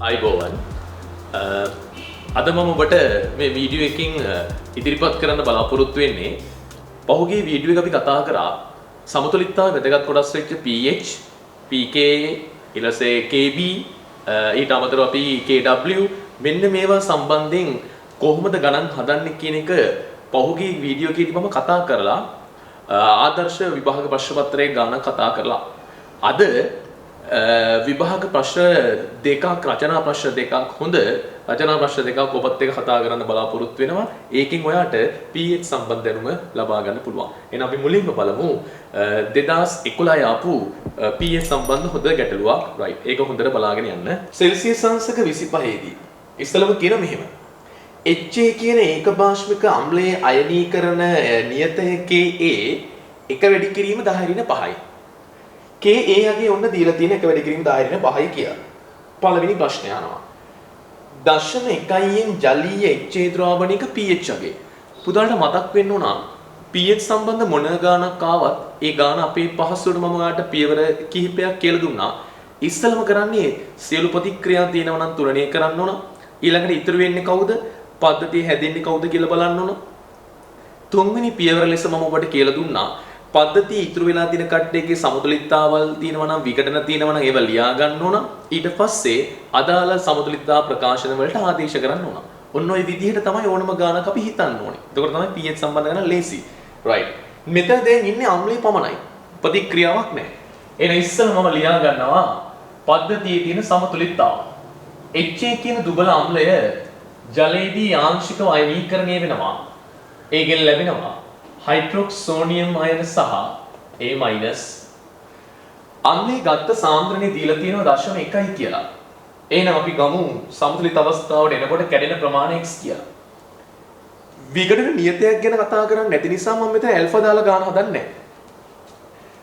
අයිබෝවන් අද මම ඔබට මේ වීඩියෝ එකකින් ඉදිරිපත් කරන්න බලාපොරොත්තු වෙන්නේ පහුගිය වීඩියෝ එක අපි කතා කරා සමතුලිතතාවය වැදගත් කොටස් වෙච්ච pH, pKa, ඊළසේ Kb, ඊට අමතරව අපි Kw මෙන්න මේවා සම්බන්ධයෙන් කොහොමද ගණන් හදන්නේ කියන එක පහුගිය වීඩියෝ එකේදී මම කතා කරලා ආදර්ශ විභාග ප්‍රශ්න පත්‍රයේ ගණන කතා කරලා අද විභාග ප්‍රශ්න දෙකක් රචනා ප්‍රශ්න දෙකක් හොඳ රචනා ප්‍රශ්න දෙකක් ඔබත් එක්ක කතා කරන්න බලාපොරොත්තු වෙනවා. ඒකෙන් ඔයාට pH සම්බන්ධ දැනුම ලබා ගන්න පුළුවන්. එහෙනම් අපි මුලින්ම බලමු 2011 ආපු pH සම්බන්ධ හොඳ ගැටලුවක්. right. ඒක හොඳට බලාගෙන යන්න. සෙල්සියස් අංශක 25 දී ඉස්සලම කියන මෙහෙම. HA කියන ඒකපාර්ශ්වික අම්ලයේ අයනීකරණ නියතය Ka එක වැඩි කිරීම 10^5යි. Ka යගේ ඔන්න දීලා තියෙන එක වැඩි කිරීම 10^5යි කියලා. පළවෙනි ප්‍රශ්නය අහනවා. 0.1න් ජලීය HA ද්‍රාවණයක pH යගේ. පුතාලට මතක් වෙන්න ඕන pH සම්බන්ධ මොන ගානක් ආවත් ඒ ගාන අපේ පහසුවට මම ඔයාලට පියවර කිහිපයක් කියලා දුන්නා. ඉස්සෙල්ලම කරන්නේ සියලු ප්‍රතික්‍රියා තියෙනවා නම් තුලණය කරන්න ඕන. ඊළඟට ඉතුරු වෙන්නේ කවුද? පද්ධතිය හැදෙන්නේ කවුද කියලා බලන්න ඕන. තුන්වෙනි පියවර ලෙස මම ඔබට කියලා දුන්නා. පද්ධතිය ඉතුරු වෙලා තියෙන කට්ටියගේ සමතුලිතතාවල් තියෙනවා නම් විඝටන තියෙනවා නම් ඒවා ලියා ගන්න ඕන. ඊට පස්සේ අදාළ සමතුලිතතාව ප්‍රකාශන වලට ආදේශ කරන්න ඕන. ඔන්න ඔය විදිහට තමයි ඕනම ගානක් අපි හිතන්න ඕනේ. එතකොට තමයි pH සම්බන්ධ කරන ලේසි. right. මෙතන දැන් ඉන්නේ අම්ලයේ පමණයි. ප්‍රතික්‍රියාවක් නැහැ. එහෙනම් ඉස්සෙල්ලා මම ලියා ගන්නවා පද්ධතියේ තියෙන සමතුලිතතාව. HA කියන දුබල අම්ලය ජලයේදී ආංශිකව අයනීකරණය වෙනවා. ඒකෙන් ලැබෙනවා හයිඩ්‍රොක්සෝනියම් අයන සහ A- අන්නේ ගත්ත සාන්ද්‍රණය දීලා තියෙනවා 0.1යි කියලා. එහෙනම් අපි ගමු සමතුලිත අවස්ථාවට එනකොට කැඩෙන ප්‍රමාණය x කියලා. විඝටන නියතයක් ගැන කතා කරන්නේ නැති නිසා මම මෙතන ඇල්ෆා දාලා ගන්න හදන්නේ නැහැ.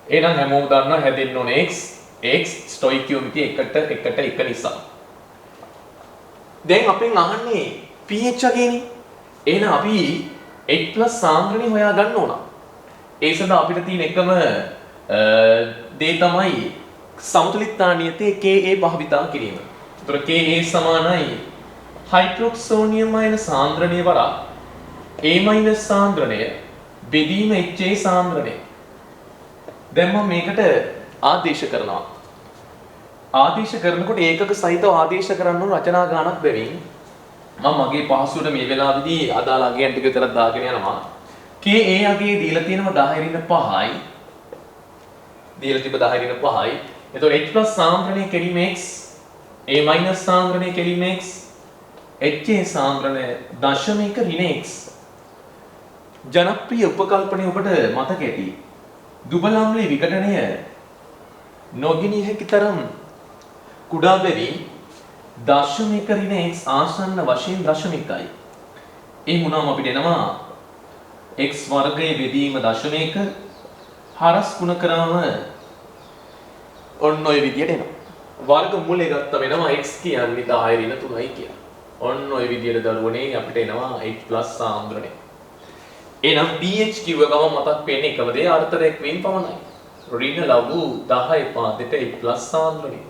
එහෙනම් හැමෝම දන්නවා හැදෙන්න ඕනේ x ස්ටොයිකියෝමිතිය 1 නිසා. දැන් අපෙන් අහන්නේ pH යගේනේ. එහෙනම් අපි H+ සාන්ද්‍රණය හොයා ගන්න ඕන. ඒ සඳහා අපිට තියෙන එකම දේ තමයි සමතුලිතතා නියතයේ Ka භාවිතා කිරීම. ඒතර Ka සමානයි හයිඩ්‍රොක්සෝනියම් අයන සාන්ද්‍රණය වරක් A- සාන්ද්‍රණය බෙදීම HA සාන්ද්‍රණය. දැන් මම මේකට ආදේශ කරනවා. ආදේශ කරනකොට ඒකක සහිතව ආදේශ කරන්න ඕන රචනා ගානක් බැවින් මම මගේ පහසුවට මේ වෙලාවේදී අදාළ අගයන් ටික විතරක් දාගෙන යනවා. Ka අගයේ දීලා තියෙනවා 10^5යි. දීලා තිබ්බ 10^5යි. එතකොට H+ සාන්ද්‍රණය කෙලීම x, A- සාන්ද්‍රණය කෙලීම x, HA සාන්ද්‍රණය දශමික ඍණ x. ජනප්‍රිය උපකල්පනය ඔබට මතක ඇති. දුබල අම්ලයේ විඝටනය නොගිනිය හැකි තරම් කුඩා බැවි දශමික ඍණ x ආසන්න වශයෙන් දශමිකයි. ඒ වුණාම අපිට එනවා x වර්ගයේ බෙදීම දශමික හරස් ගුණ කරාම ඔන්න ඔය විදියට එනවා. වර්ග මූලය ගත්ත වෙනවා x කියන්නේ 10^3යි කියලා. ඔන්න ඔය විදියට දරුවනේ අපිට එනවා H+ සාන්ද්‍රණය. එහෙනම් pH කිව්ව ගමන් මතක් වෙන්නේ එකම දේ අර්ථ දැක්වීම පමණයි. ඍණ ලඝු 10 පාදයට H+ සාන්ද්‍රණය.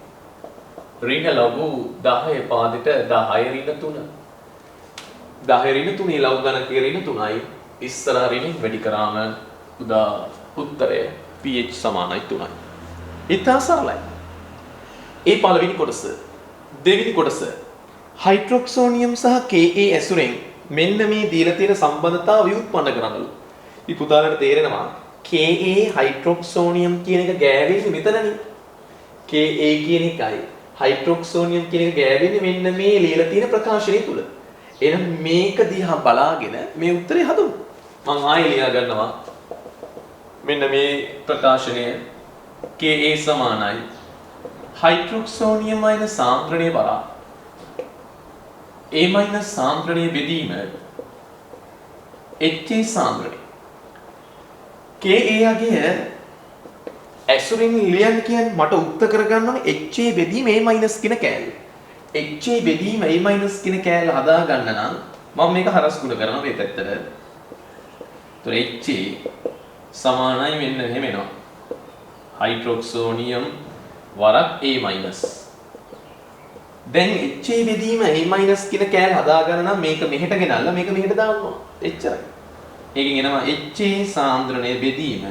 ඍණ ලඝු 10 පාදයට 10^3. 10^3 ලඝු ගණකයේ ඍණ 3යි. ඉස්සරහ ඍණින් වැඩි කරාම උත්තරය pH සමානයි 3යි. ඉතා සරලයි. ඒ පළවෙනි කොටස. දෙවෙනි කොටස. හයිඩ්‍රොක්සෝනියම් සහ Ka ඇසුරෙන් මෙන්න මේ දීලා තියෙන සම්බන්ධතාව ව්‍යුත්පන්න කරන්නලු. මේ පුතාලට තේරෙනවා Ka හයිඩ්‍රොක්සෝනියම් කියන එක ගෑවෙන්නේ මෙතනනේ. Ka කියන එකයි හයිඩ්‍රොක්සෝනියම් කියන එක ගෑවෙන්නේ මෙන්න මේ ලියලා තියෙන ප්‍රකාශනය තුල. එහෙනම් මේක දිහා බලාගෙන මේ උත්තරේ හදමු. මම ආයෙ ලියා ගන්නවා. මෙන්න මේ ප්‍රකාශනය Ka සමානයි හයිඩ්‍රොක්සෝනියම් අයන සාන්ද්‍රණය වරක් A- සාන්ද්‍රණය බෙදීම HA සාන්ද්‍රණය. Ka යගේ ඇසුරින් ලියන්න කියන්නේ මට උත්තර කරගන්න ඕනේ HA බෙදීම A- කියන කෑල්ල. HA බෙදීම A- කියන කෑල්ල හදා ගන්න නම් මම මේක හරස් ගුණ කරනවා මේ පැත්තට. ඒතර HA සමානයි මෙන්න එහෙම එනවා. හයිඩ්‍රොක්සෝනියම් වරක් A-. දැන් HA බෙදීම A- කියන කෑල්ල හදාගන්න නම් මේක මෙහෙට ගෙනල්ලා මේක මෙහෙට දාන්න. එච්චරයි. ඒකෙන් එනවා HA සාන්ද්‍රණය බෙදීම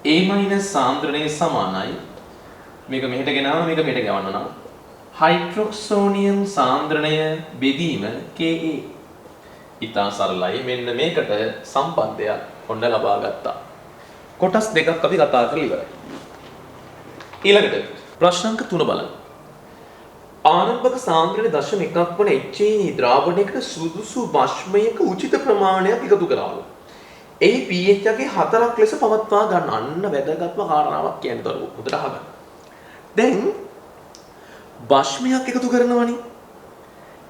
A- සාන්ද්‍රණය සමානයි මේක මෙහෙට ගෙනාවම මේක මෙහෙට ගවන්න නම් හයිඩ්‍රොක්සෝනියම් සාන්ද්‍රණය බෙදීම Ka. ඉතා සරලයි. මෙන්න මේකට සම්බන්ධයක් ඔන්න ලබා ගත්තා. කොටස් දෙකක් අපි කතා කරලා ඉවරයි. ඊළඟට ප්‍රශ්න අංක 3 බලන්න. ආරම්භක සාන්ද්‍රණය 0.1ක් වන HA ද්‍රාවණයකට සුදුසු භස්මයක උචිත ප්‍රමාණයක් එකතු කරාලු. ඒ pH එකේ 4ක් ලෙස පවත්වා ගන්න. අන්න වැදගත්ම කාරණාවක් කියන්නේ දරුවෝ. හොඳට අහගන්න. දැන් භස්මයක් එකතු කරනවනේ.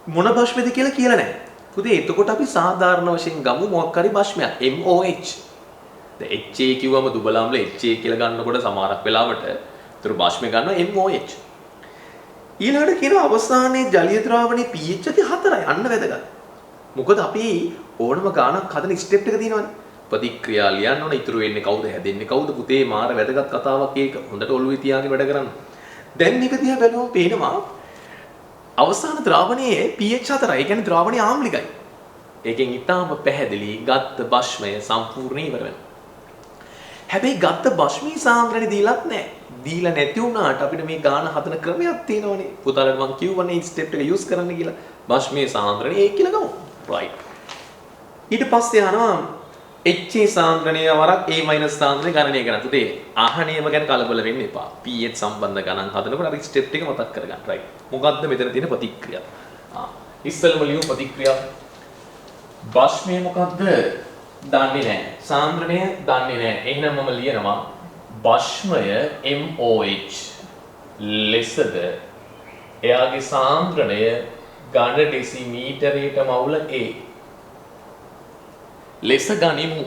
මොන භස්මද කියලා නැහැ. පුතේ එතකොට අපි සාධාරණ වශයෙන් ගමු මොකක් හරි භස්මයක් MOH. දැන් HA කිව්වම දුබල අම්ල HA කියලා ගන්නකොට සමහරක් වෙලාවට ඒතර භස්ම ගන්නවා MOH. ඊළඟට කියන අවසානයේ ජලීය ද්‍රාවණයේ pH එක 4යි. අන්න වැදගත්. මොකද අපි ඕනම ගානක් හදන ස්ටෙප් එක තියෙනවනේ. ප්‍රතික්‍රියා ලියන්න ඕන. ඉතුරු වෙන්නේ කවුද? හැදෙන්නේ කවුද? පුතේ මාර වැදගත් කතාවක් ඒක. හොඳට ඔළුවේ තියාගෙන වැඩ කරන්න. දැන් මේක දිහා බැලුවම පේනවා අවසාන ද්‍රාවණයේ pH 4යි. ඒ කියන්නේ ද්‍රාවණය ආම්ලිකයි. ඒකෙන් ඊටාම පැහැදිලි ගත්ත භස්මය සම්පූර්ණ ඉවර වෙනවා. හැබැයි ගත්ත භස්මී සාන්ද්‍රණය දීලත් නැහැ. දීලා නැති වුණාට අපිට මේ ගාන හදන ක්‍රමයක් තියෙනවනේ. පුතාලට මම කියවනේ ස්ටෙප් එක යූස් කරන්න කියලා. භස්මී සාන්ද්‍රණය ඒක කියලා ගමු. රයිට්. ඊට පස්සේ යනවා HA සාන්ද්‍රණය වරක් A- සාන්ද්‍රණය ගණනය කරන්න. පුතේ ආහනේම ගැන කලබල වෙන්න එපා. pH සම්බන්ධ ගණන් හදනකොට අර ස්ටෙප් ටික මතක් කරගන්න. රයිට්. මොකද්ද මෙතන තියෙන ප්‍රතික්‍රියාව? ඉස්සෙල්ම ලියමු ප්‍රතික්‍රියාව. භස්මය මොකද්ද? දන්නේ නැහැ. සාන්ද්‍රණය දන්නේ නැහැ. එහෙනම් මම ලියනවා භස්මය MOH ලෙසද එයාගේ සාන්ද්‍රණය ඝන ඩෙසිමීටරයට මවුල A ලෙස ගනිමු.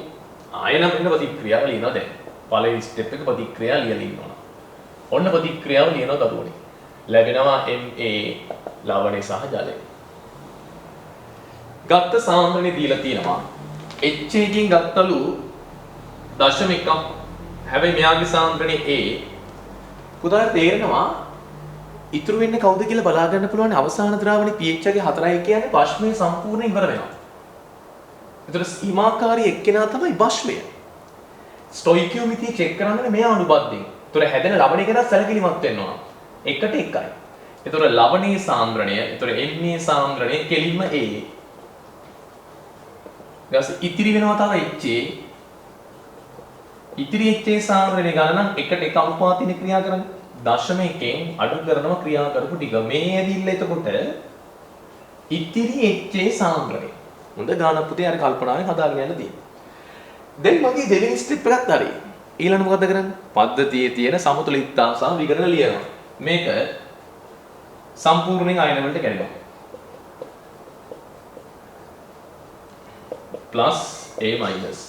ආයෙනම් මෙන්න ප්‍රතික්‍රියාව ලියනවා දැන්. පළවෙනි ස්ටෙප් එක ප්‍රතික්‍රියාව ලියලා ඉන්නවා. ඔන්න ප්‍රතික්‍රියාව ලියනවා දරුවනේ. ලැබෙනවා MA ලවණය සහ ජලය. ගත්ත සාන්ද්‍රණය දීලා තියෙනවා. HA කින් ගත්තලු 0.1ක්. හැබැයි මෙයාගේ සාන්ද්‍රණය A. පුතාට තේරෙනවා ඉතුරු වෙන්නේ කවුද කියලා බලා ගන්න පුළුවන්. අවසාන ද්‍රාවණයේ pH එකේ 4යි කියන්නේ භස්මය සම්පූර්ණ ඉවර වෙනවා. ඒතර සීමාකාරී එක්කෙනා තමයි භස්මය. ස්ටොයිකියෝමෙට්‍රි චෙක් කරන්නේ මෙයා අනුබද්ධින්. ඒතර හැදෙන ලවණය ගැන සැලකිලිමත් වෙන්න ඕන. එකට එකයි. ඒතර ලවණයේ සාන්ද්‍රණය, ඒතර Na සාන්ද්‍රණය කෙලින්ම A. ඊට ඉතිරි වෙනවා තමයි HA. ඉතිරි HA සාන්ද්‍රණය ගණන එකට එක අනුපාතින ක්‍රියා කරන්නේ. 0.1කින් අඩු කරනවා ක්‍රියා කරපු ටික. මේ ඇවිල්ලා එතකොට ඉතිරි HA සාන්ද්‍රණය. හොඳ ගානක් පුතේ අර කල්පනාවෙන් හදාගෙන යන්න තියෙනවා. දැන් මගේ දෙවෙනි ස්ටෙප් එකත් හරි. ඊළඟ මොකද කරන්නේ? පද්ධතියේ තියෙන සමතුලිතතාව සහ විකරණ ලියනවා. මේක සම්පූර්ණයෙන් අයන වලට කැඩෙනවා. plus A minus.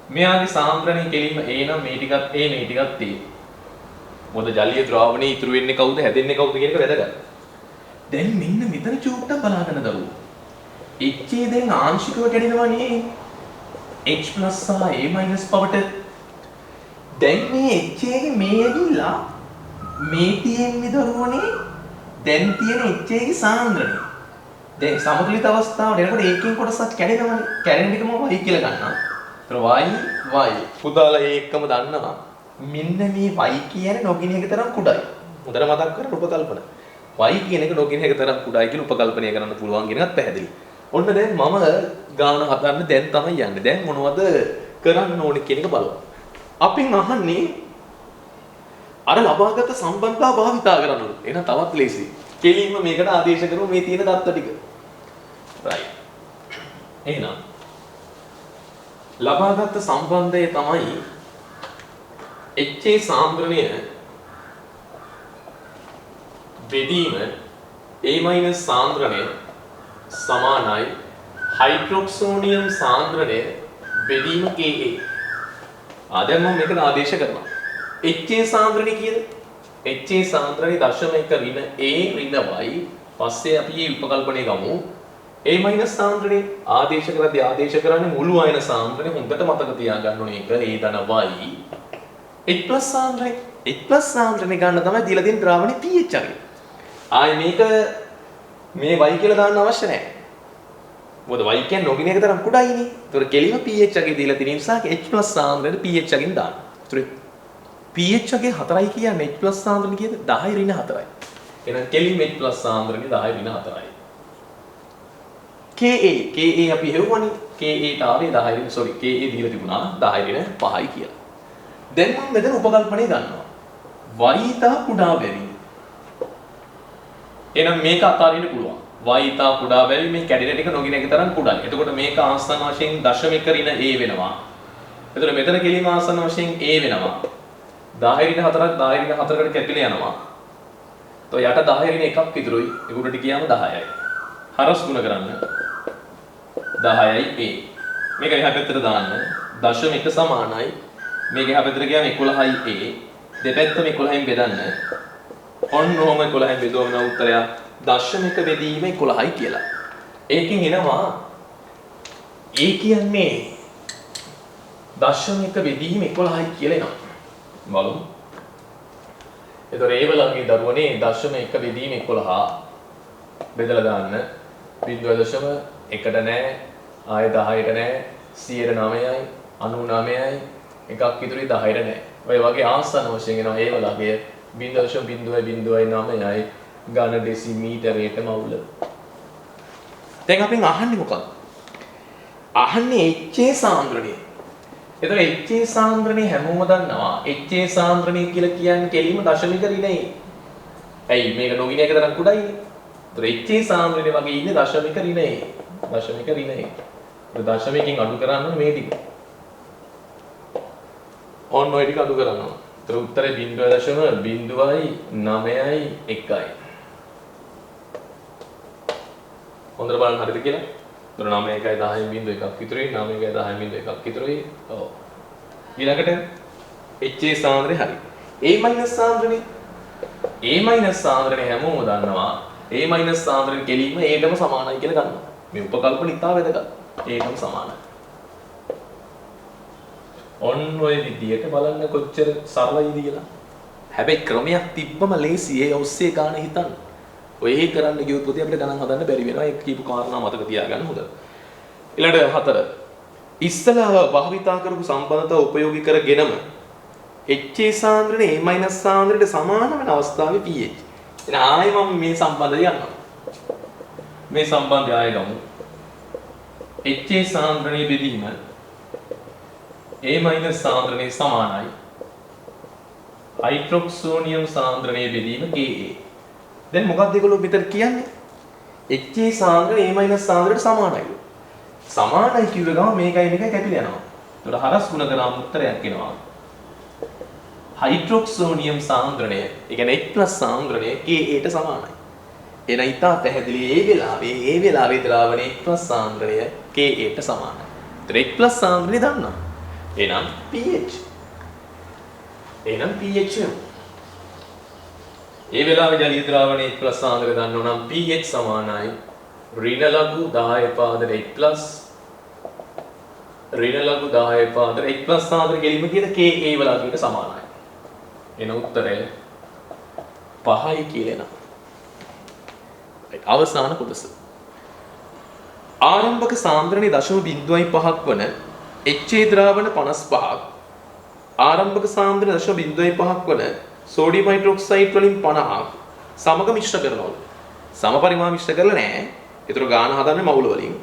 මෙයාගේ සාන්ද්‍රණය කෙලින්ම A නම් මේ ටිකත් A මේ ටිකත් T. මොකද ජලීය ද්‍රාවණයේ ඉතුරු වෙන්නේ කවුද හැදෙන්නේ කවුද කියන එක වැදගත්. දැන් මෙන්න මෙතන චූට්ටක් බලාගන්න දරුවෝ. HA දැන් ආංශිකව කැඩෙනවනේ. H+ සහ A- පවට. දැන් මේ HA ගේ මේ ඇවිල්ලා මේ තියෙන්නේ දරුවනේ දැන් තියෙන HA ගේ සාන්ද්‍රණය. දැන් සමතුලිත අවස්ථාවට එනකොට ඒකෙන් කොටසක් කැඩෙනවනේ. කැඩෙන එකම y කියලා ගන්නවා. ඒතර y පුතාලා ඒකම දන්නවා. මෙන්න මේ y කියන්නේ නොගින එක තරම් කුඩායි. හොඳට මතක් කරගන්න උපකල්පන. y කියන එක නොගින එක තරම් කුඩායි කියලා උපකල්පනය කරන්න පුළුවන් කියන එකත් පැහැදිලි. ඔන්න දැන් මම ගාන හදන්න දැන් තමයි යන්නේ. දැන් මොනවද කරන්න ඕනේ කියන එක බලමු. අපින් අහන්නේ අර ලබාගත් සම්බන්ධතාව භාවිතා කරන්න ඕනේ. එහෙනම් තවත් ලේසි. කෙලින්ම මේකට ආදේශ කරමු මේ තියෙන தත්ත ටික. right. එහෙනම් ලබාගත් සම්බන්ධය තමයි HA සාන්ද්‍රණය බෙදීම A- සාන්ද්‍රණය සමානයි හයිඩ්‍රොක්සෝනියම් සාන්ද්‍රණය බෙදීම Ka. දැන් මම මේකට ආදේශ කරනවා. HA සාන්ද්‍රණය කීයද? HA සාන්ද්‍රණය 0.1 ඍණ A ඍණ y. පස්සේ අපි මේ උපකල්පනය ගමු. A- සාන්ද්‍රණය ආදේශ කරද්දී ආදේශ කරන්නේ මුළු අයන සාන්ද්‍රණය හොඳට මතක තියාගන්න ඕනේ. ඒක A ධන y. H+ සාන්ද්‍රණය. H+ සාන්ද්‍රණය ගන්න තමයි දීලා තියෙන ද්‍රාවණයේ pH අගය. ආයි මේක මේ y කියලා දාන්න අවශ්‍ය නැහැ. මොකද y කියන්නේ නොගින එක තරම් කුඩායිනේ. ඒතකොට කෙලිම pH අගය දීලා තියෙන නිසා H+ සාන්ද්‍රණයට pH අගෙන් දාන්න. ඒතකොට pH අගය 4යි කියන්නේ H+ සාන්ද්‍රණය කීයද? 10/4යි. එහෙනම් කෙලිම H+ සාන්ද්‍රණය 10/4යි. Ka අපි හෙව්වනේ. Ka ට ආවේ 10 sorry Ka දීලා තිබුණා 10/5යි කියලා. දැන් මම මෙතන උපකල්පනය ගන්නවා. y තා කුඩා බැරි. එහෙනම් මේක අතාරින්න පුළුවන්. y තා කුඩා බැරි මේ කැඩෙන ටික නොගින එක තරම් කුඩායි. එතකොට මේක ආසන්න වශයෙන් දශමික ඍණ a වෙනවා. එතකොට මෙතන කෙලිම ආසන්න වශයෙන් a වෙනවා. 10/4ක් 10/4කට කැපිලා යනවා. તો යට 10/1ක් ඉතුරුයි. ඒකට කියවම 10යි. හරස් ගුණ කරන්න. 10යි a. මේක එහා පැත්තට දාන්න. දශමික සමානයි. මේක එහා පැත්තට ගියාම 11යි a. දෙපැත්තම 11න් බෙදන්න. ඔන්න ඔහම 11න් බෙදුවම උත්තරය දශමික බෙදීම 11යි කියලා. ඒකෙන් එනවා a කියන්නේ දශමික බෙදීම 11යි කියලා එනවා. බලමු. ඒතර ඒ වලගේ දරුවනේ දශමික බෙදීම 11 බෙදලා දාන්න. 0.1ට නෑ, ආය 10ට නෑ, 100ට 9යි, 99යි, එකක් ඉතුරුයි 10ට නෑ. ඔය වගේ ආසන්න වශයෙන් එනවා ඒ වලගේ 0.009යි ඝන ඩෙසිමීටරයට මවුල. දැන් අපෙන් අහන්නේ මොකක්ද? අහන්නේ HA සාන්ද්‍රණය. එතකොට HA සාන්ද්‍රණය හැමෝම දන්නවා. HA සාන්ද්‍රණය කියලා කියන්නේ කෙලින්ම දශමික ඍණයි. ඇයි මේක නොගින එක තරම් කුඩායිනේ. එතකොට HA සාන්ද්‍රණය වගේ ඉන්නේ දශමික ඍණයි. දශමික ඍණයි. ඒ දශමිකෙන් අඩු කරන්න ඕනේ මේ ටික. ඔන්න ඔය ටික අඩු කරන්න ඕනේ. ඒතර උත්තරේ 0.091යි. හොඳට බලන්න හරිද කියලා? ඒතර 9යි 10යි 0.1ක් ඉතුරුයි 9යි 10යි 0.1ක් ඉතුරුයි. ඔව්. ඊළඟට HA සාන්ද්‍රණය හරි. A- සාන්ද්‍රණය. A- සාන්ද්‍රණය හැමෝම දන්නවා. A- සාන්ද්‍රණය කෙලින්ම Aටම සමානයි කියලා ගන්නවා. මේ උපකල්පන ඉතාල වැදගත්. Aටම සමානයි. ඔන්න ඔය විදියට බලන්න කොච්චර සරලයිද කියලා. හැබැයි ක්‍රමයක් තිබ්බම ලේසි ඒ ඔස්සේ ගන්න හිතන්න. ඔය කරන්න ගියොත් පොතේ අපිට ගණන් හදන්න බැරි වෙනවා. ඒක කීප කාරණා මතක තියාගන්න හොඳ. ඊළඟට 4. ඉස්සලා භාවිතා කරපු සම්බන්ධතා උපයෝගී කරගෙනම HA සාන්ද්‍රණය A- සාන්ද්‍රණයට සමාන වෙන අවස්ථාවේ pH. එහෙනම් ආයෙ මම මේ සම්බන්ධය ගන්නවා. මේ සම්බන්ධය ආයෙ ගමු. HA සාන්ද්‍රණයේ බෙදීම A- සාන්ද්‍රණයේ සමානයි හයිඩ්‍රොක්සෝනියම් සාන්ද්‍රණයේ බෙදීම Ka. දැන් මොකක්ද ඒගොල්ලෝ මෙතන කියන්නේ? HA සාන්ද්‍රණය A- සාන්ද්‍රණයට සමානයි. සමානයි කිව්ව ගමන් මේකයි මේකයි කැපිලා යනවා. ඒකට හරස් ගුණ කරාම උත්තරයක් එනවා. හයිඩ්‍රොක්සෝනියම් සාන්ද්‍රණය, ඒ කියන්නේ H+ සාන්ද්‍රණය Ka ට සමානයි. එහෙනම් ඉතා පැහැදිලි ඒ වෙලාවේ ද්‍රාවණයේ H+ සාන්ද්‍රණය Ka ට සමානයි. ඒතර H+ සාන්ද්‍රණය දන්නා. එහෙනම් pH. එහෙනම් pH ඒ වෙලාවේ ජලීය ද්‍රාවණයේ H+ සාන්ද්‍රණය දන්න නම් pH සමානයි ඍණ ලඝු 10 පාදක H+ ඍණ ලඝු 10 පාදක H+ සාන්ද්‍රණය කෙලින්ම කියන Ka වලට සමානයි. එන උත්තරය 5යි කියලා එනවා. අවසාන කොටස. ආරම්භක සාන්ද්‍රණයේ 0.5ක් වන HA ද්‍රාවණ 55ක් ආරම්භක සාන්ද්‍රණය 0.5ක් වන සෝඩියම් හයිඩ්‍රොක්සයිඩ් වලින් 50ක් සමග මිශ්‍ර කරනවලු. සම පරිමාණ මිශ්‍ර කරලා නැහැ. ඒතර ගාන හදන්නේ මවුල වලින්.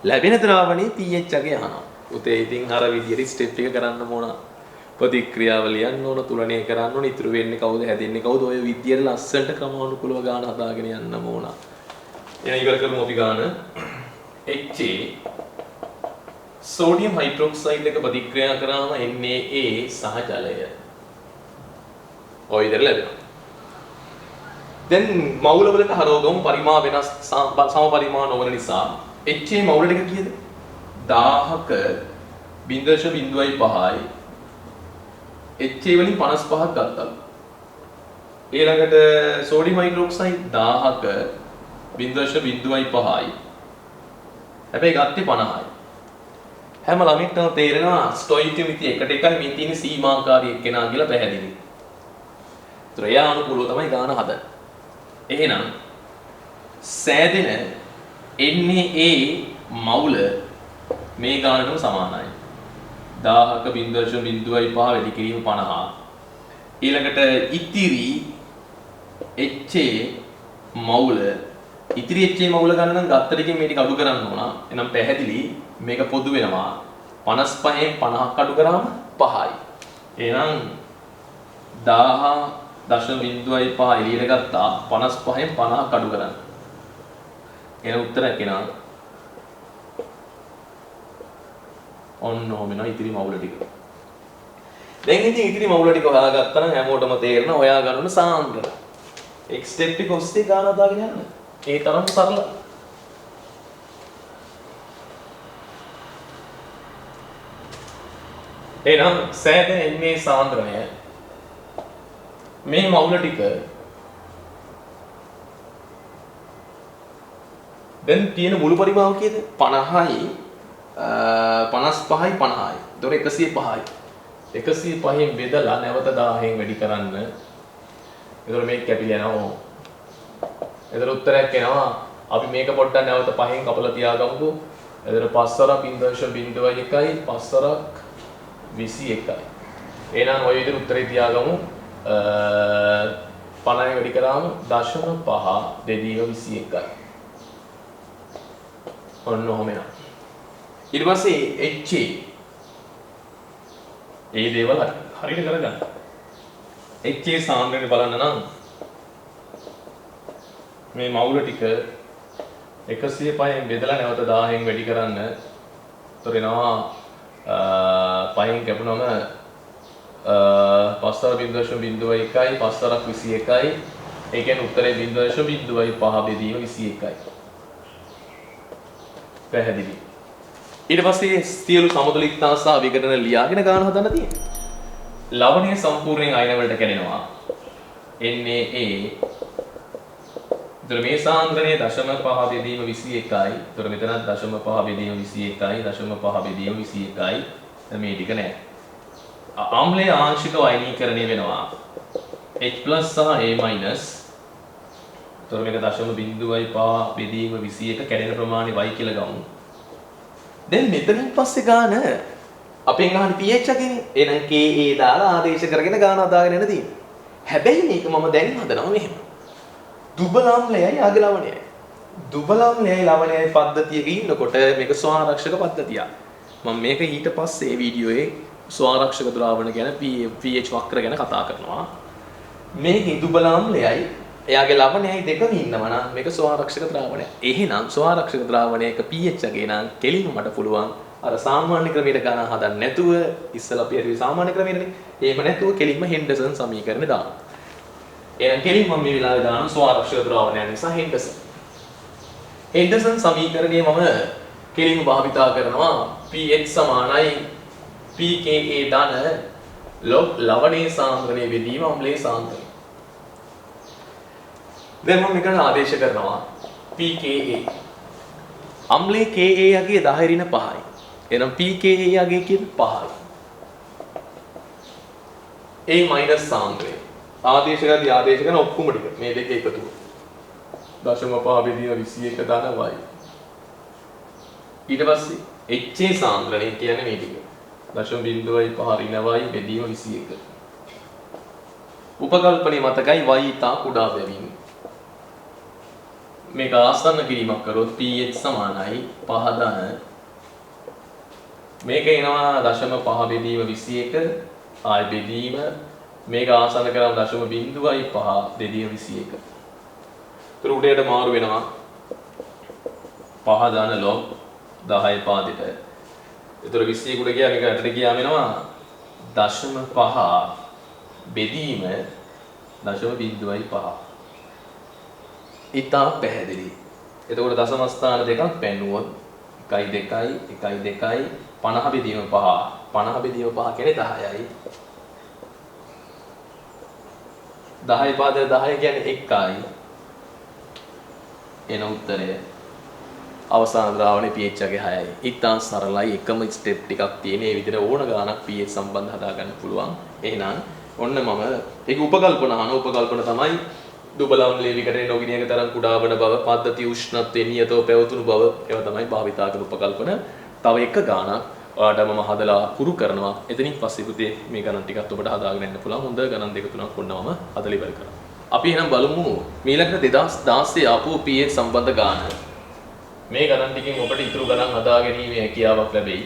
ලැබෙන ද්‍රාවණයේ pH අගය අහනවා. උතේ ඉතින් අර විදියට ස්ටෙප් එක කරන්න ඕන. ප්‍රතික්‍රියාව ලියන්න ඕන, තුලණය කරන්න ඕන, ඉතුරු වෙන්නේ කවුද, හැදෙන්නේ කවුද, ඔය විදියට ලස්සනට ක්‍රමානුකූලව ගාන හදාගෙන යන්න ඕන. එහෙනම් ඉවර කරමු අපි ගාන. HA සෝඩියම් හයිඩ්‍රොක්සයිඩ් එක ප්‍රතික්‍රියා කරාම Na සහ ජලය. ඔය විදිහට ලැබෙනවා. දැන් මවුල වලට හරවගමු පරිමා වෙනස් සම පරිමාණ නොවන නිසා HA මවුල ටික කීයද? 1000ක 0.05යි HA වලින් 55ක් ගත්තා. ඊළඟට සෝඩියම් හයිඩ්‍රොක්සයිඩ් 1000ක 0.05යි. හැබැයි ගත්තේ 50යි. හැම ළමෙක්ටම තේරෙනවා ස්ටොයිකියොමිති එකට එකයි මේ තියෙන සීමාකාරී එක්කෙනා කියලා පැහැදිලි. ඒතර එයා අනුකූලව තමයි ගාන හදන්නේ. එහෙනම් සෑදෙන NA මවුල මේ ගානටම සමානයි. 1000ක 0.05 වැඩි කිරීම 50. ඊළඟට ඉතිරි HA මවුල ඉතිරි HA මවුල ගන්න නම් ගත්තටකින් මේ ටික අඩු කරන්න ඕන. එහෙනම් පැහැදිලි මේක පොදු වෙනවා 55න් 50ක් අඩු කරාම 5යි. එහෙනම් 10.05 එළියට ගත්තා 55න් 50ක් අඩු කරන්න. එන උත්තරයක් එනවා. ඔන්න ඔහොම එනවා ඉතිරි මවුල ටික. දැන් ඉතින් ඉතිරි මවුල ටික හොයාගත්තා නම් හැමෝටම තේරෙනවා හොයා ගන්න සාන්ද්‍රය. එක් ස්ටෙප් එක ඔස්සේ ගාන දාගෙන යන්න. ඒ තරම් සරලයි. එහෙනම් සෑදෙන මේ සාන්ද්‍රණය මේ මවුල ටික දැන් තියෙන මුළු පරිමාව කීයද 50යි 55යි 50යි. ඒතොර 105යි. 105න් බෙදලා නැවත 1000න් වැඩි කරන්න. ඒතොර මේක කැපිලා යනවා. ඒතොර උත්තරයක් එනවා. අපි මේක පොඩ්ඩක් නැවත 5න් කපලා තියාගමුකෝ. ඒතොර 5 1.01යි 5 21යි. එහෙනම් ඔය විදිහට උත්තරේ තියාගමු. 50න් වැඩි කරාම 0.5 දෙදීම 21යි. ඔන්න ඔහොම එනවා. ඊට පස්සේ HA ඒ දේවල් හරියට කරගන්න. HA සාන්ද්‍රණය බලන්න නම් මේ මවුල ටික 105න් බෙදලා නැවත 1000න් වැඩි කරන්න. ඒතර එනවා 5න් කැපුණම 5.01යි 5.21යි. ඒ කියන්නේ උත්තරේ 0.05 බෙදීම 21යි. පැහැදිලි. ඊට පස්සේ සියලු සමතුලිතතා සහ විඝටන ලියාගෙන ගාන හදන්න තියෙනවා. ලවණය සම්පූර්ණයෙන් අයන වලට කැඩෙනවා. NaA. ඒතර මේ සාන්ද්‍රණය 0.5 බෙදීම 21යි. ඒතර මෙතනත් 0.5 බෙදීම 21යි 0.5 බෙදීම 21යි. දැන් මේ ටික නෑ. ආම්ලයේ ආංශික අයනීකරණය වෙනවා. H+ සහ A-. ඒතර මේක 0.5 බෙදීම 21 කැඩෙන ප්‍රමාණය y කියලා ගමු. දැන් මෙතනින් පස්සේ ගාන අපෙන් අහන්නේ pH එකනේ. එහෙනම් Ka දාලා ආදේශ කරගෙන ගාන හදාගෙන යන තියෙන්නේ. හැබැයි මේක මම දැන් හදනවා මෙහෙම. දුබල අම්ලයයි ආග ලවණයයි. දුබල අම්ලයයි ලවණයයි පද්ධතියක ඉන්නකොට මේක ස්වාරක්ෂක පද්ධතියක්. මම මේක ඊට පස්සේ වීඩියෝයේ ස්වාරක්ෂක ද්‍රාවණ ගැන pH වක්‍ර ගැන කතා කරනවා. මේකේ දුබල අම්ලයයි එයාගේ ලවණයයි දෙකම ඉන්නවා නම් මේක ස්වාරක්ෂක ද්‍රාවණයක්. එහෙනම් ස්වාරක්ෂක ද්‍රාවණයක pH එක නම් කෙලින්ම මට පුළුවන් අර සාමාන්‍ය ක්‍රමයට ගණන් හදන්න නැතුව ඉස්සලා අපි හරි සාමාන්‍ය ක්‍රමයටනේ. එහෙම නැතුව කෙලින්ම හෙන්ඩර්සන් සමීකරණය දාන්න. එහෙනම් කෙලින්ම මම මේ වෙලාවේ දාන ස්වාරක්ෂක ද්‍රාවණය නිසා හෙන්ඩර්සන්. හෙන්ඩර්සන් සමීකරණය මම කෙලින්ම භාවිතා කරනවා pH සමානයි pKa ධන log ලවණයේ සාන්ද්‍රණය බෙදීම අම්ලයේ සාන්ද්‍රණය. දැන් මම මේකට ආදේශ කරනවා pKa. අම්ලයේ Ka යගේ 10 ඍණ 5යි. එහෙනම් pKa යගේ කියන්නේ 5යි. A- සාන්ද්‍රණය. ආදේශ කරද්දී ආදේශ කරන ඔක්කොම ටික මේ දෙක එකතු. 0.5 බෙදීම 21 ධන y. ඊට පස්සේ HA සාන්ද්‍රණය කියන්නේ මේ ටික. 0.5 ඍණ y බෙදීම 21. උපකල්පනයේ මතකයි y තා කුඩා බැවින්. මේක ආසන්න කිරීමක් කරොත් pH සමානයි 5 ධන මේක එනවා 0.5 බෙදීම 21 ආයි බෙදීම මේක ආසන්න කරාම 0.5 බෙදීම 21. ඒතර උඩයට මාරු වෙනවා 5 ධන log 10 පාදෙට. ඒතර 21 උඩ ගියා මේක යටට ගියාම එනවා 0.5 බෙදීම 0.5. ඉතා පැහැදිලි. එතකොට දශම ස්ථාන දෙකක් පෙන්නුවොත් 1 2 1 2 50 බෙදීම 5 50 බෙදීම 5 කියන්නේ 10යි. 10 පාදයට 10 කියන්නේ 1යි. එන උත්තරය අවසාන ද්‍රාවණයේ pH එක 6යි. ඉතාම සරලයි එකම ස්ටෙප් ටිකක් තියෙන. ඒ විදිහට ඕන ගානක් pH සම්බන්ධ හදා ගන්න පුළුවන්. එහෙනම් ඔන්න මම ඒක උපකල්පන අහන උපකල්පන තමයි දුබල අම්ලයේ විකටේ නොගිනියක තරම් කුඩා වන බව, පද්ධති උෂ්ණත්වයේ නියතව පැවතුණු බව ඒවා තමයි භාවිතා කරන උපකල්පන. තව එක ගානක් ඔයාලට මම හදලා පුරු කරනවා. එතනින් පස්සේ පුතේ මේ ගණන් ටිකත් ඔබට හදාගෙන යන්න පුළුවන්. හොඳ ගණන් දෙක තුනක් ඔන්න මම හදලා ඉවර කරනවා. අපි එහෙනම් බලමු මීළඟට 2016 ආපු pH සම්බන්ධ ගාන. මේ ගණන් ටිකෙන් ඔබට ඉතුරු ගණන් හදා ගැනීමේ හැකියාවක් ලැබෙයි.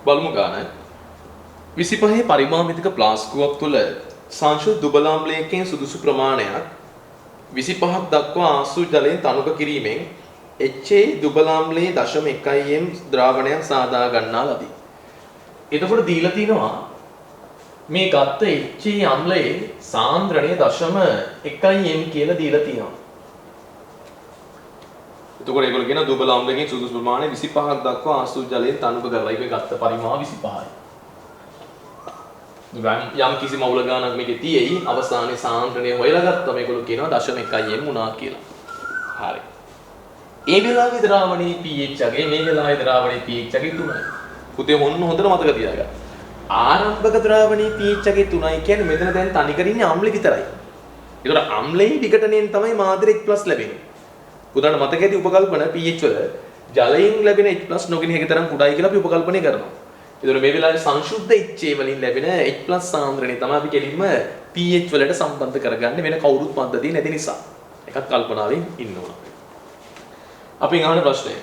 බලමු ගාන. 25 පරිමාමිතික ප්ලාස්කුවක් තුළ සංශුද්ධ දුබල අම්ලයකින් සුදුසු ප්‍රමාණයක් 25ක් දක්වා ආසු ජලයෙන් තනුක කිරීමෙන් HA දුබල අම්ලයේ 0.1 m ද්‍රාවණයක් සාදා ගන්නා ලදී. එතකොට දීලා තිනවා මේ ගත්ත HA අම්ලයේ සාන්ද්‍රණය 0.1 m කියලා දීලා තියෙනවා. එතකොට ඒගොල්ලෝ කියන දුබල අම්ලයෙන් සුදුසු ප්‍රමාණය 25ක් දක්වා ආසු ජලයෙන් තනුක කරලා ඒක ගත්ත පරිමාව 25යි. යම් කිසි මවුල ගානක් මේකේ තියෙයි අවසානයේ සාන්ද්‍රණය හොයලා ගත්තා මේගොල්ලෝ කියනවා 0.1 m වුණා කියලා. හරි. ඒ වෙලාවේ ද්‍රාවණයේ pH එකේ මේ වෙලාවේ ද්‍රාවණයේ pH එකේ 3යි. පුතේ හොන්න හොඳට මතක තියාගන්න. ආරම්භක ද්‍රාවණයේ pH එකේ 3යි කියන්නේ මෙතන දැන් තනි කර ඉන්නේ අම්ල විතරයි. ඒතර අම්ලයේ විඝටනයෙන් තමයි මාත්‍ර H+ ලැබෙන්නේ. පුතාට මතක ඇති උපකල්පන pH වල ජලයෙන් ලැබෙන H+ නොගෙන එක තරම් කුඩායි කියලා අපි උපකල්පනය කරනවා. ඒතර මේ වෙලාවේ සංශුද්ධ HA වලින් ලැබෙන H+ සාන්ද්‍රණය තමයි අපි කෙලින්ම pH වලට සම්බන්ධ කරගන්නේ වෙන කවුරුත් පද්ධතිය නැති නිසා. එකක් කල්පනාවෙන් ඉන්න ඕන. අපි අහන ප්‍රශ්නය.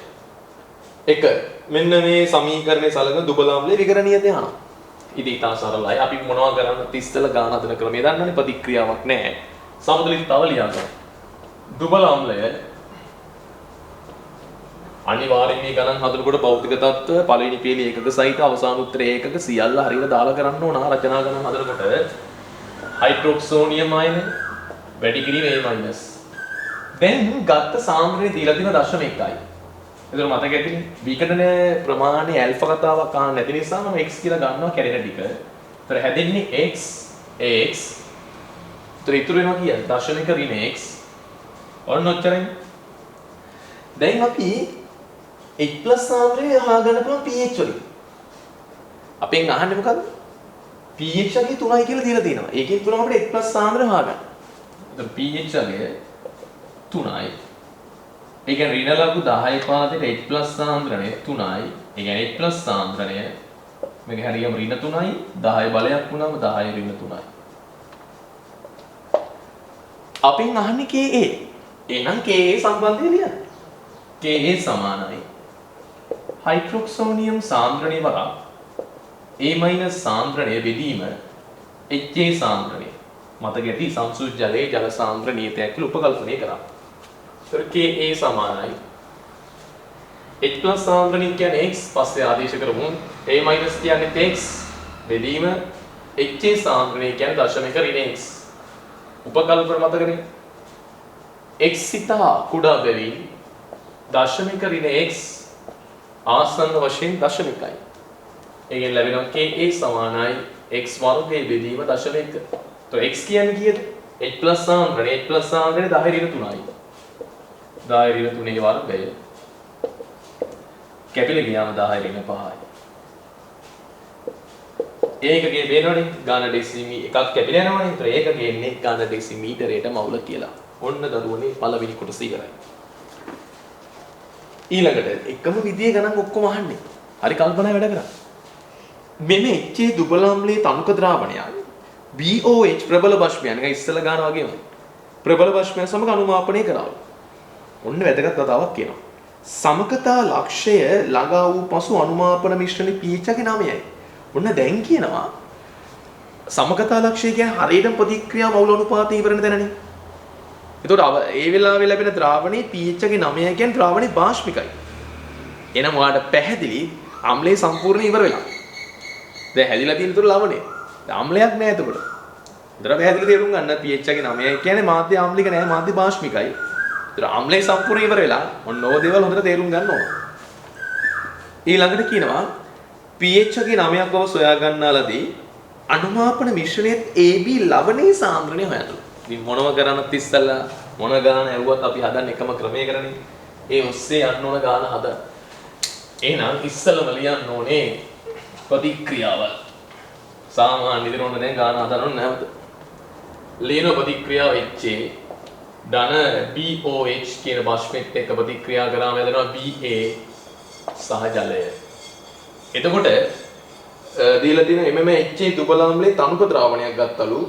1. මෙන්න මේ සමීකරණයේ සලකන දුබල අම්ලයේ විකරණීයතය අහනවා. ඉතින් ඊට සරලයි. අපි මොනවා කරන්නද ඉස්සෙල්ලා ගාන හදන ක්‍රමය දන්නනේ ප්‍රතික්‍රියාවක් නැහැ. සමතුලිතතාව ලියා ගන්න. දුබල අම්ලය අනිවාර්යයෙන් මේ ගණන් හදනකොට භෞතික තත්ත්ව පළවෙනි පේළිය ඒකක සහිත අවසාන උත්තරය ඒකක සියල්ල හරියට දාලා කරන්න ඕන රචනා ගණන් හදනකොට හයිඩ්‍රොක්සෝනියම් අයන වැඩි කිරීම A-. දැන් ගත්ත සාන්ද්‍රණය දීලා තියෙන 0.1යි. ඒතර මතක ඇතිනේ විකටන ප්‍රමාණය ඇල්ෆා කතාවක් අහන්න නැති නිසා මම x කියලා ගන්නවා කැරෙන ටික. ඒතර හැදෙන්නේ x x. ඒතර ඉතුරු වෙනවා කියන්නේ 0.1 ඍණ x. ඔන්න ඔච්චරයි. දැන් අපි H+ සාන්ද්‍රණය අහගන්න පුළුවන් pH වලින්. අපෙන් අහන්නේ මොකද්ද? pH එකේ 3යි කියලා දීලා තියෙනවා. ඒකෙන් පුළුවන් අපිට H+ සාන්ද්‍රණය අහගන්න. එතකොට pH එකේ 3යි. ඒ කියන්නේ ඍණ ලඝු 10 පාදයට H+ සාන්ද්‍රණය 3යි. ඒ කියන්නේ H+ සාන්ද්‍රණය මේක හරියම ඍණ 3යි 10 බලයක් වුණාම 10 ඍණ 3යි. අපෙන් අහන්නේ Ka. එහෙනම් Ka සම්බන්ධය ලියන්න. Ka සමානයි හයිඩ්‍රොක්සෝනියම් සාන්ද්‍රණය වරක් A- සාන්ද්‍රණය බෙදීම HA සාන්ද්‍රණය. මතක ඇති සංසුද්ධ ජලයේ ජල සාන්ද්‍ර නියතයක් කියලා උපකල්පනය කරා. ඒතර Ka සමානයි H+ සාන්ද්‍රණය කියන්නේ x පස්සේ ආදේශ කරමු A- කියන්නේ x බෙදීම HA සාන්ද්‍රණය කියන්නේ 0.1 ඍණ x. උපකල්පන මතකනේ x සිතා කුඩා බැවින් 0.1 ඍණ x ආසන්න වශයෙන් 0.1යි. ඒකෙන් ලැබෙනවා Ka සමානයි x වර්ගයේ බෙදීම 0.1. તો x කියන්නේ කීයද? H+ සාන්ද්‍රණය H+ සාන්ද්‍රණය 10 ඍණ 3යි. 10 ඍණ 3 වර්ගය කැපිලා ගියාම 10 ඍණ 5යි. ඒකකයේ වෙනවනේ ගාන ඩෙසිමි එකක් කැපිලා යනවනේ. ඒතර ඒකකයේ එන්නේ ගාන ඩෙසිමීටරයට මවුල කියලා. ඔන්න දරුවනේ පළවෙනි කොටස ඉවරයි. ඊළඟට එකම විදිහේ ගණන් ඔක්කොම අහන්නේ. හරි කල්පනා වැඩ කරා. මෙන්න HA දුබල අම්ලයේ තනුක ද්‍රාවණයක් BOH ප්‍රබල භස්මයන් එක ඉස්සල ගන්න වගේම ප්‍රබල භස්මයන් සමග අනුමාපනය කරා. ඔන්න වැදගත් කතාවක් කියනවා. සමකතා ලක්ෂය ළඟා වූ පසු අනුමාපන මිශ්‍රණේ pH එකේ නාමයයි. ඔන්න දැන් කියනවා සමකතා ලක්ෂය කියන්නේ හරියටම ප්‍රතික්‍රියා මවුල අනුපාතය ඉවරන තැනනේ. එතකොට ඒ වෙලාවේ ලැබෙන ද්‍රාවණයේ pH එකේ 9 කියන්නේ ද්‍රාවණේ භාෂ්මිකයි. එහෙනම් ඔයාලට පැහැදිලි අම්ලයේ සම්පූර්ණ ඉවර වෙලා. දැන් හැදිලා තියෙන තුරු ලවණේ. දැන් අම්ලයක් නෑ එතකොට. ඒතර පැහැදිලි තේරුම් ගන්න pH එකේ 9 කියන්නේ මාධ්‍ය ආම්ලික නෑ මාධ්‍ය භාෂ්මිකයි. ඒතර අම්ලයේ සම්පූර්ණ ඉවර වෙලා ඔන්න ඕව දේවල් හොඳට තේරුම් ගන්න ඕන. ඊළඟට කියනවා pH එකේ 9ක් බව සොයා ගන්නාලදී අනුමාපන මිශ්‍රණයේ AB ලවණේ සාන්ද්‍රණය හොයන්න. ඉතින් මොනව කරන්නත් ඉස්සල්ලා මොන ගාන ඇව්වත් අපි හදන්නේ එකම ක්‍රමයකනේ. ඒ ඔස්සේ යන්න ඕන ගාන හදන්න. එහෙනම් ඉස්සෙල්ලම ලියන්න ඕනේ ප්‍රතික්‍රියාවල්. සාමාන්‍ය විදිහට ඕන දැන් ගාන හදන්න නැවත. ලියන ප්‍රතික්‍රියාව HA ධන BOH කියන බෂ්මෙත් එක්ක ප්‍රතික්‍රියා කරාම හැදෙනවා BA සහ ජලය. එතකොට දීලා තියෙන MMHA දුබල අම්ලයේ තනුක ද්‍රාවණයක් ගත්තලු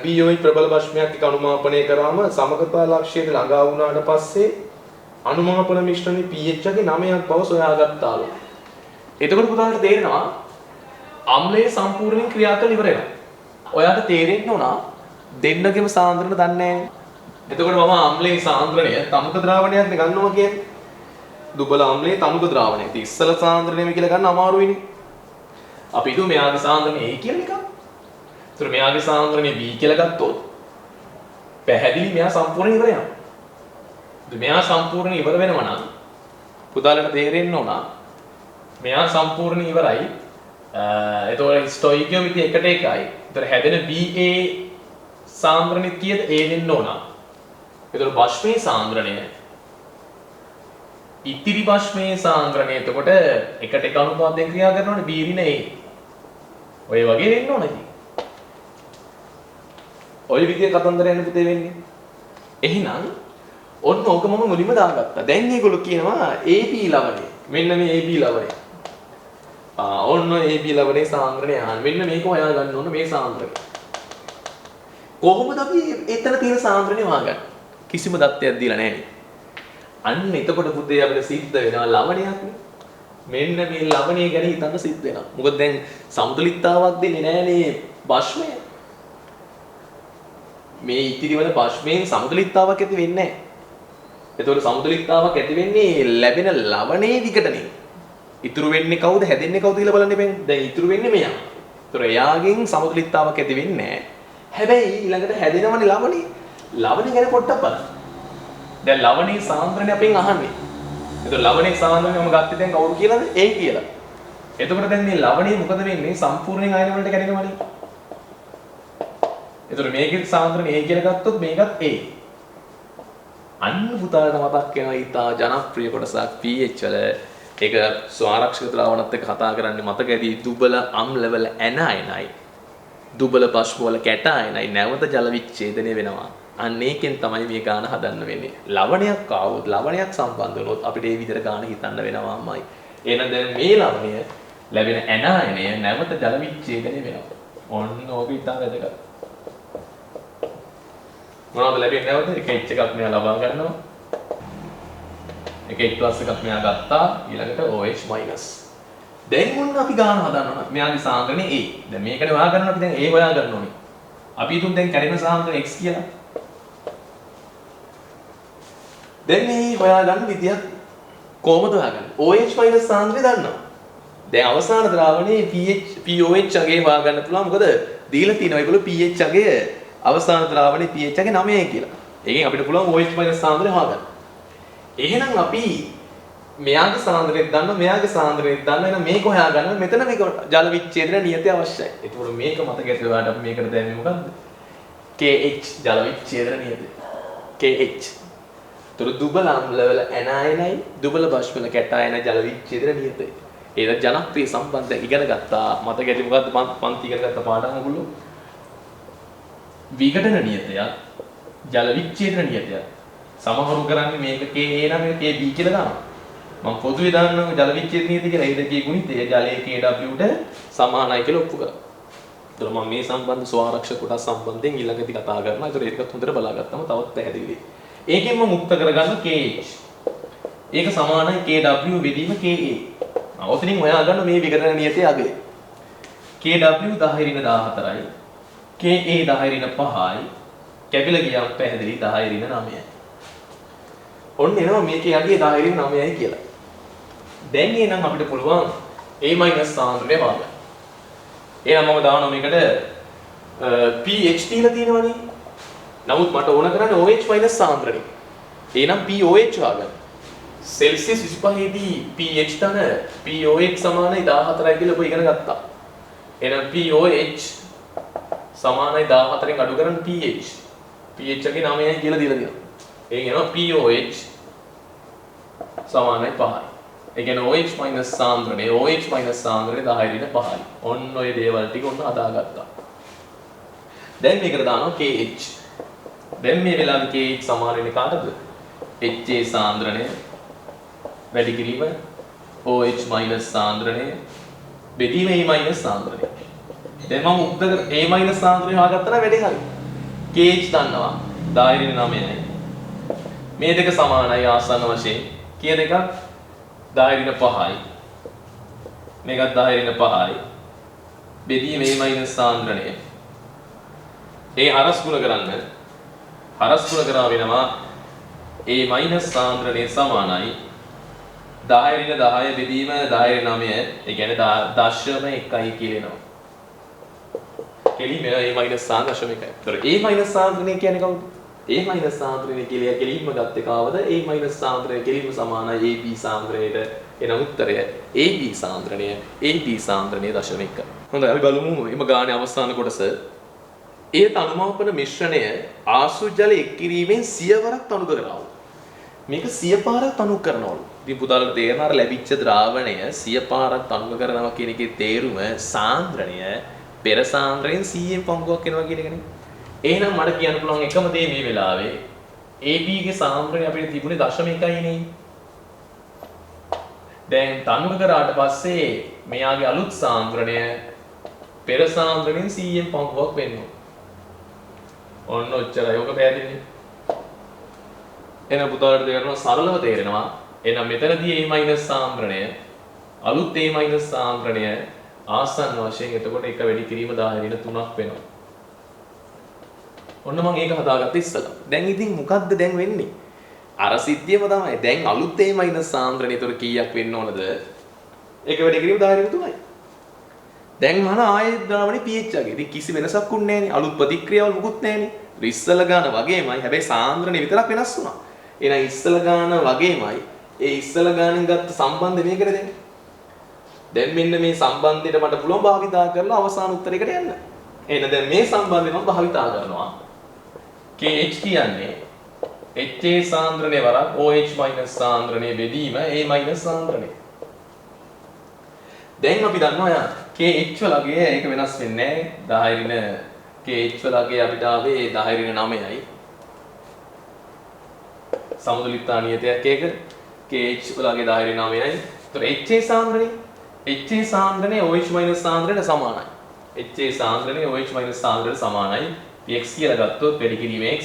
BOH ප්‍රබල බෂ්මයක් එක්ක අනුමාපනය කරාම සමගතා ලක්ෂ්‍යයට ළඟා වුණාට පස්සේ අනුමාපන මිශ්‍රණයේ pH එකේ 9ක් බව සොයාගත්තාලු. එතකොට පුතාලට තේරෙනවා අම්ලයේ සම්පූර්ණයෙන් ක්‍රියා කරලා ඉවර වෙනවා. ඔයාලට තේරෙන්න ඕන දෙන්නගෙම සාන්ද්‍රණ දන්නේ නැහැ. එතකොට මම අම්ලයේ සාන්ද්‍රණය තමුක ද්‍රාවණයක් ගන්නවා කියන්නේ. දුබල අම්ලයේ තමුක ද්‍රාවණය. ඉතින් ඉස්සල සාන්ද්‍රණය කියලා ගන්න අමාරුයිනේ. අපි හිතුව මෙයාගේ සාන්ද්‍රණය A කියලා එකක්. ඒතර මෙයාගේ සාන්ද්‍රණය B කියලා ගත්තොත් පැහැදිලි මෙයා සම්පූර්ණ ඉවර යනවා. ඉතින් මෙයා සම්පූර්ණ ඉවර වෙනවා නම් පුතාලට තේරෙන්න ඕන මෙයා සම්පූර්ණ ඉවරයි. එතකොට ස්ටොයිකියෝමෙට්‍රි එකට එකයි. ඒතර හැදෙන BA සාන්ද්‍රණය කීයද A වෙන්න ඕන. ඒතර බෂ්මී සාන්ද්‍රණය ඉතිරි බෂ්මී සාන්ද්‍රණය එතකොට එකට එක අනුපාතයෙන් ක්‍රියා කරනවනේ B ඍණ A. ඔය වගේ වෙන්න ඕන ඉතින්. ඔය විදිහේ කතන්දරයන් පුතේ වෙන්නේ. එහෙනම් ඔන්න ඕක මම මුලින්ම දාගත්තා. දැන් මේගොල්ලෝ කියනවා AB ලවණය. මෙන්න මේ AB ලවණය. ඔන්න AB ලවණේ සාන්ද්‍රණය අහන්න. මෙන්න මේක හොයා ගන්න ඕන මේ සාන්ද්‍රණය. කොහොමද අපි එතන තියෙන සාන්ද්‍රණය හොයාගන්නේ? කිසිම දත්තයක් දීලා නැහැ. අන්න එතකොට පුතේ අපිට සිද්ධ වෙනවා ලවණයක්. මෙන්න මේ ලවණය ගැන හිතන්න සිද්ධ වෙනවා. මොකද දැන් සමතුලිතතාවක් දෙන්නේ නැහනේ බෂ්මය. මේ ඉතිරි වල බෂ්මයෙන් සමතුලිතතාවක් ඇති වෙන්නේ නැහැ. එතකොට සමතුලිතතාවක් ඇති වෙන්නේ ලැබෙන ලවණේ විකටනේ. ඉතුරු වෙන්නේ කවුද? හැදෙන්නේ කවුද කියලා බලන්න ඉතින්. දැන් ඉතුරු වෙන්නේ මෙයා. ඒතර එයාගෙන් සමතුලිතතාවක් ඇති වෙන්නේ නැහැ. හැබැයි ඊළඟට හැදෙනවනේ ලවණේ. ලවණේ ගැන පොඩ්ඩක් බලන්න. දැන් ලවණේ සාන්ද්‍රණය අපෙන් අහන්නේ. ඒතර ලවණේ සාන්ද්‍රණය මම ගත්තේ දැන් කවුරු කියලාද? A කියලා. එතකොට දැන් මේ ලවණේ මොකද වෙන්නේ? සම්පූර්ණයෙන් අයන වලට කැඩෙනවනේ. ඒතර මේකේ සාන්ද්‍රණය A කියලා ගත්තොත් මේකත් A. අන්න පුතාලට මතක් වෙනවා ඊටා ජනප්‍රිය කොටසක් pH වල ඒක ස්වාරක්ෂක ද්‍රාවණත් එක්ක කතා කරන්නේ මතක ඇති දුබල අම්ල වල ඇනයිනයි දුබල බෂ්ම වල කැටයිනයි නැවත ජල විච්ඡේදනය වෙනවා. අන්න ඒකෙන් තමයි මේ ගාන හදන්න වෙන්නේ. ලවණයක් ආවොත් ලවණයක් සම්බන්ධ වුණොත් අපිට ඒ විදිහට ගාන හිතන්න වෙනවාමයි. එහෙනම් දැන් මේ ලවණය ලැබෙන ඇනයිනය නැවත ජල විච්ඡේදනය වෙනවා. ඔන්න ඕක ඊටා වැදගත්. මොනවද ලැබෙන්නේ නැවත? එක H එකක් මෙයා ලබා ගන්නවා. එක H+ එකක් මෙයා ගත්තා. ඊළඟට OH-. දැන් මොන අපි ගාන හදන්න ඕන. මෙයාගේ සාන්ද්‍රණය A. දැන් මේකනේ හොයා ගන්න අපි දැන් A හොයා ගන්න ඕනේ. අපි හිතමු දැන් කැඩෙන සාන්ද්‍රණය X කියලා. දැන් මේ හොයා ගන්න විදියක් කොහොමද හොයාගන්නේ? OH- සාන්ද්‍රණය දන්නවා. දැන් අවසාන ද්‍රාවණයේ pH අගය හොයා ගන්න පුළුවන්. මොකද දීලා තියෙනවා ඒගොල්ලෝ pH අගය අවසාන ද්‍රාවණයේ pH අගය 9යි කියලා. ඒකෙන් අපිට පුළුවන් OH- සාන්ද්‍රණය හොයාගන්න. එහෙනම් අපි මෙයාගේ සාන්ද්‍රණයක් දන්නවා මෙයාගේ සාන්ද්‍රණයක් දන්නවා එහෙනම් මේක හොයාගන්න මෙතන මේක ජල විච්ඡේදන නියතය අවශ්‍යයි. ඒකෝර මේක මතක ඇතුළට අපි මේකට දැම්මේ මොකද්ද? KH ජල විච්ඡේදන නියතය. KH. ඒතර දුබල අම්ල වල ඇනයිනයි දුබල බෂ් වල කැටයනයි ජල විච්ඡේදන නියතය. ඒක ජනප්‍රිය සම්බන්ධ ඉගෙන ගත්තා. මතක ඇති මොකද්ද පන්ති ඉගෙන ගත්ත පාඩම ඔයගොල්ලෝ? විඝටන නියතය ජල විච්ඡේදන නියතය. සමහරු කරන්නේ මේක Ka නම් මේක Kb කියලා දානවා. මම පොදුවේ දාන්නම් ජල විච්ඡේදන නියතය කියලා. ඒ දෙකේ ගුණිතය ජලයේ Kw ට සමානයි කියලා ඔප්පු කරා. ඒතර මම මේ සම්බන්ධ ස්වාරක්ෂක කොටස් සම්බන්ධයෙන් ඊළඟදී කතා කරනවා. ඒතර ඒකත් හොඳට බලාගත්තම තවත් පැහැදිලි වෙයි. ඒකෙන්ම මුක්ත කරගන්න KH. ඒක සමානයි Kw බෙදීම Ka. අවතනින් හොයාගන්න මේ විඝටන නියතය අගය. Kw 10^14යි. Ka 10^5යි. කැපිලා ගියම් පැහැදිලි 10^9යි. ඔන්න එනවා මේකේ අගය 10^9යි කියලා. දැන් එනනම් අපිට පුළුවන් A- සාන්ද්‍රණය හොයාගන්න. එහෙනම් මම දානවා මේකට pH දීලා තියෙනවනේ. නමුත් මට ඕන කරන්නේ OH- සාන්ද්‍රණය. එහෙනම් pOH හොයාගන්න. සෙල්සියස් 25 දී pH තන pOH සමානයි 14යි කියලා ඔබ ඉගෙන ගත්තා. එහෙනම් pOH සමානයි 14න් අඩු කරන pH. pH එකේ 9යි කියලා දීලා තියෙනවා. ඒ කියනවා POH සමානයි 5යි. ඒ කියන්නේ OH සාන්ද්‍රණය සාන්ද්‍රණය 10 ඍණ 5යි. ඔන්න ඔය දේවල් ටික ඔන්න හදාගත්තා. දැන් මේකට දානවා KH. දැන් මේ වෙලාවේ KH සමාන වෙන්නේ කාටද? HA සාන්ද්‍රණය වැඩි කිරීම OH සාන්ද්‍රණය බෙදීම A සාන්ද්‍රණය. දැන් මම උත්තර A සාන්ද්‍රණය හොයාගත්තා නම් වැඩේ හරි. KH දන්නවා 10 ඍණ 9යි. මේ දෙක සමානයි ආසන්න වශයෙන්. කියන එකක් 10 ඍණ 5යි. මේකත් 10 ඍණ 5යි. බෙදීම A සාන්ද්‍රණය. ඒ හරස් ගුණ කරන්න. හරස් ගුණ කරා වෙනවා A සාන්ද්‍රණය සමානයි 10 ඍණ 10 බෙදීම 10 ඍණ 9. ඒ කියන්නේ 0.1 කියලා එනවා. කෙලින්ම A සාන්ද්‍රණය 1. ඒතර A සාන්ද්‍රණය කියන්නේ කවුද? A සාන්ද්‍රණය කියලා කෙලින්ම ගත්තේ කවද? A සාන්ද්‍රණය කෙලින්ම සමානයි AB සාන්ද්‍රණයට. එන උත්තරය AB සාන්ද්‍රණය 0.1. හොඳයි අපි බලමු එම ගානේ අවසාන කොටස. ඒ තනුමාපන මිශ්‍රණය ආසු ජල එක් කිරීමෙන් සියවරක් තනු කරනවා. මේක 100 පාරක් තනු කරනවලු. ඉතින් පුතාලට තේරෙන අර ලැබිච්ච ද්‍රාවණය 100 පාරක් තනු කරනවා කියන එකේ තේරුම සාන්ද්‍රණය පෙර සාන්ද්‍රණයෙන් 100න් පංගුවක් වෙනවා කියන එකනේ. එහෙනම් මට කියන්න පුළුවන් එකම දේ මේ වෙලාවේ AB ගේ සාන්ද්‍රණය අපිට තිබුණේ 0.1 නේ. දැන් තනු කරාට පස්සේ මෙයාගේ අලුත් සාන්ද්‍රණය පෙර සාන්ද්‍රණයෙන් 100න් පංගුවක් වෙනවා. ඔන්න ඔච්චරයි. ඔක පැහැදිලිනේ. එහෙනම් පුතාලට තේරෙනවා සරලව තේරෙනවා. එහෙනම් මෙතනදී A- සාන්ද්‍රණය අලුත් A- සාන්ද්‍රණය ආසන්න වශයෙන් එතකොට එක වැඩි කිරීම 10 ඍණ 3ක් වෙනවා. ඔන්න මම ඒක හදාගත්තා ඉස්සලා. දැන් ඉතින් මොකද්ද දැන් වෙන්නේ? අර සිද්ධියම තමයි. දැන් අලුත් A- සාන්ද්‍රණය ඒතර කීයක් වෙන්න ඕනද? එක වැඩි කිරීම 10 ඍණ 3යි. දැන් මම ආයෙත් ද්‍රාවණේ pH එක. ඉතින් කිසි වෙනසක් උන්නේ නැහනේ. අලුත් ප්‍රතික්‍රියාවල් මුකුත් නැහනේ. ඉස්සල ගාන වගේමයි. හැබැයි සාන්ද්‍රණය විතරක් වෙනස් වුණා. එහෙනම් ඉස්සල ගාන වගේමයි. ඒ ඉස්සල ගානෙන් ගත්ත සම්බන්ධය මේකට දෙන්න. දැන් මෙන්න මේ සම්බන්ධයට මට පුළුවන් භාවිතා කරලා අවසාන උත්තරයකට යන්න. එහෙනම් දැන් මේ සම්බන්ධය මම භාවිතා කරනවා. KH කියන්නේ HA සාන්ද්‍රණය වරක් OH- සාන්ද්‍රණය බෙදීම A- සාන්ද්‍රණය. දැන් අපි දන්නවා යා KH වලගේ ඒක වෙනස් වෙන්නේ නැහැ. 10 ඍණ KH වලගේ අපිට ආවේ 10 ඍණ 9යි. සමතුලිතතා නියතයක් ඒක KH වලගේ 10 ඍණ 9යි. ඒතර HA සාන්ද්‍රණය සාන්ද්‍රණය OH- සාන්ද්‍රණයට සමානයි. HA සාන්ද්‍රණය OH- සාන්ද්‍රණයට සමානයි. x කියලා ගත්තොත් වැඩි කිරීම x.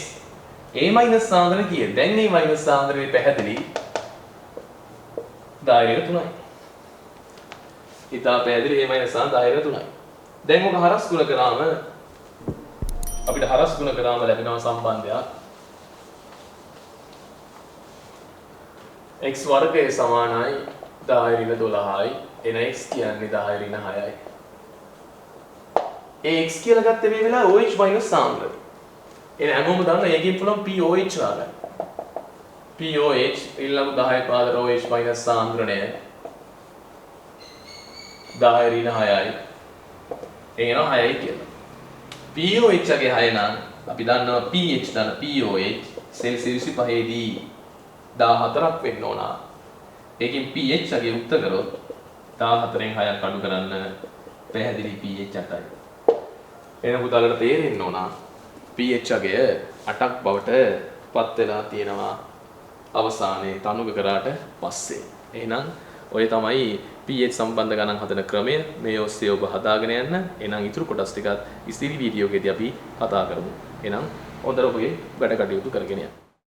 A- සාන්ද්‍රණය කියන්නේ දැන් A- සාන්ද්‍රණය පැහැදිලි 10 ඍණ 3යි. ඉතා පැහැදිලි A- සාන්ද්‍රණය 10 ඍණ 3යි. දැන් මොක හරස් ගුණ කරාම අපිට හරස් ගුණ කරාම ලැබෙනවා සම්බන්ධයක් x වර්ගය සමානයි 10 ඍණ 12යි. එන x කියන්නේ 10 ඍණ 6යි. ඒ x කියලා ගත්තේ මේ වෙලාවේ OH- සාන්ද්‍රණය. එන හැමෝම දන්නවා ඒකෙන් පුළුවන් POH හොයාගන්න. POH ඊළඟ 10 පාදර OH- සාන්ද්‍රණය 10 ඍණ 6යි. එනවා 6යි කියලා. POH ගේ 6 නම් අපි දන්නවා pH දන්න POH සෙල්සියස් 25 දී 14ක් වෙන්න ඕන. ඒකෙන් pH ගේ උත්තර කරොත් 14න් 6ක් අඩු කරන්න පැහැදිලි pH 8යි. එන පුතාලට තේරෙන්න ඕන pH ගේ 8ක් බවට පත් වෙලා තියෙනවා අවසානයේ තනුක කරාට පස්සේ. එහෙනම් ඔය තමයි pH සම්බන්ධ ගණන් හදන ක්‍රමය. මේ ඔස්සේ ඔබ හදාගෙන යන්න. එහෙනම් ඊටු කොටස් ටිකත් ඉතිරි වීඩියෝ එකේදී අපි කතා කරමු. එහෙනම් හොඳට ඔබගේ වැඩ කටයුතු කරගෙන යන්න.